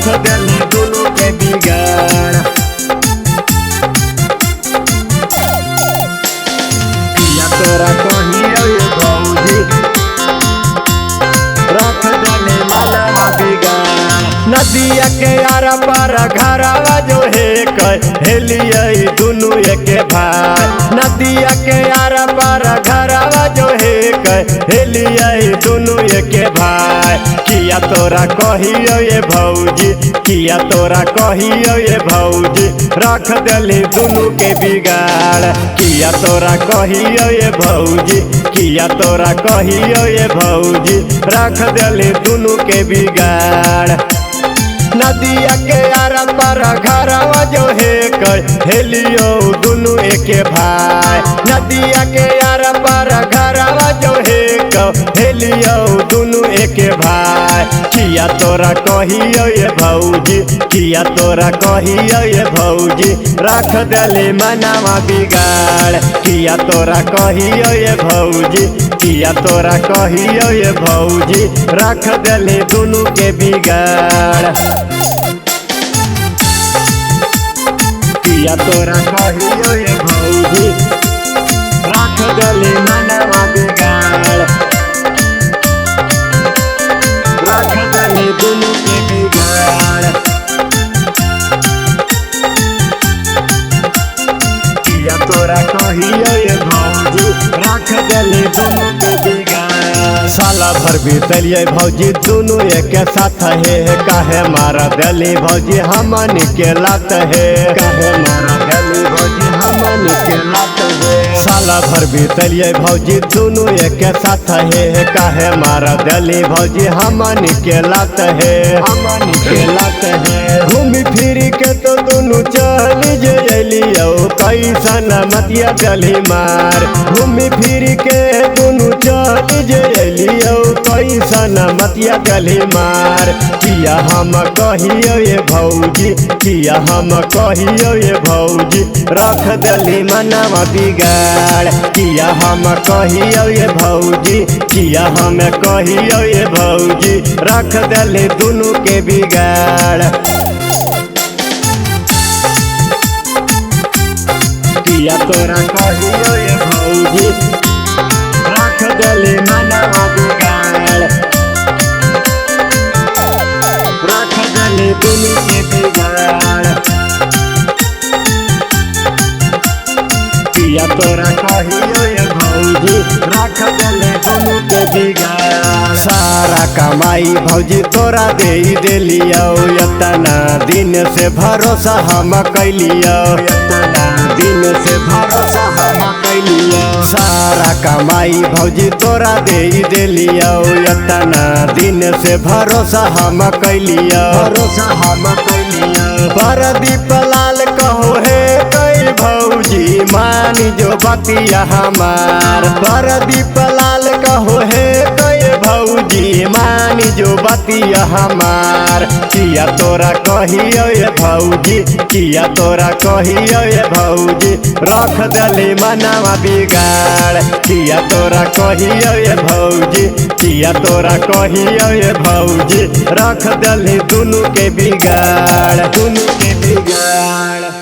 रख देली दुनू के बिगाड़। किया तोरा कहियो ये भौजी रख देली मनवा बिगाड़। नदिया के आरा पार घरवा जो है हेलिए दुनू एके भाई। नदिया के आरा पार घरवा जो है हेलिए दुनू एके भाई। किया तोरा कहियो ये भौजी किया तोरा कहियो ये भौजी रख देली दुनू के बिगाड़। किया तोरा कहियो ये भौजी किया तोरा कहियो ये भौजी रख देली दुनू के बिगाड़। नदिया के आरा पार घरवा जो है हेलियो दुनू एके भाई। नदिया के आरा पार घरवा जो है हेलियो दुनू एके भाई। किया तोरा कहियो ये भौजी किया तोरा कहियो ये भौजी रख देली मनवा बिगाड़। किया तोरा कहियो ये भौजी किया तोरा कहियो ये भौजी रख देली दुनू के बिगाड़। किया तोरा कहियो ये भौजी रख देली मनवा बिगाड़। रख देली दुनू के बिगाड़। किया तोरा कहियो ये भौजी रख देली दुनू के बिगाड़। साला भर बीतलिए भौजी दुनू एक साथ है काहे मारा देली भौजी हमन के लात है। काहे मारा देली भौजी हमन के लात है। साला भर बीतलिए भौजी दुनू एक साथ है काहे मारा देली भौजी हमन के लात है। हमन के लात है। घूमी फिरी के तो दुनू चली जइलियो कैसन मतिया चली मार। घूमी फिरी के दुनू चली जइलियो कैसन मतिया चली मार। किया हम कहियो ये भौजी किया हम कहियो ये भौजी रख देली मनवा बिगाड़। किया हम कहियो ये भौजी किया हम कहियो ये भौजी रख देली दुनू के बिगाड़। किया तोरा कहियो ये भौजी रख देली मनवा बिगाड़। रख देली दुनू के बिगाड़। किया तोरा कहियो ये भौजी रख देली दुनू के बिगाड़। सारा कमाई भौजी तोरा दे देलियो इतना दिन से भरोसा हम कैलियो। इतना दिन से भरोसा हम कैलियो। सारा कमाई भौजी तोरा दे देलियो इतना दिन से भरोसा हम कैलियो। भरोसा हम कैलियो। परदीप लाल कहो है कई भौजी मानी जो बतिया हमार। परदीप लाल कहो है कई भौजी मानी जो बतिया हमार। किया तोरा कहियो ये भौजी किया तोरा कहियो ये भौजी रख देली मनवा बिगाड़। किया तोरा कहियो ये भौजी किया तोरा कहियो ये भौजी रख देली दुनू के बिगाड़। दुनू के बिगाड़।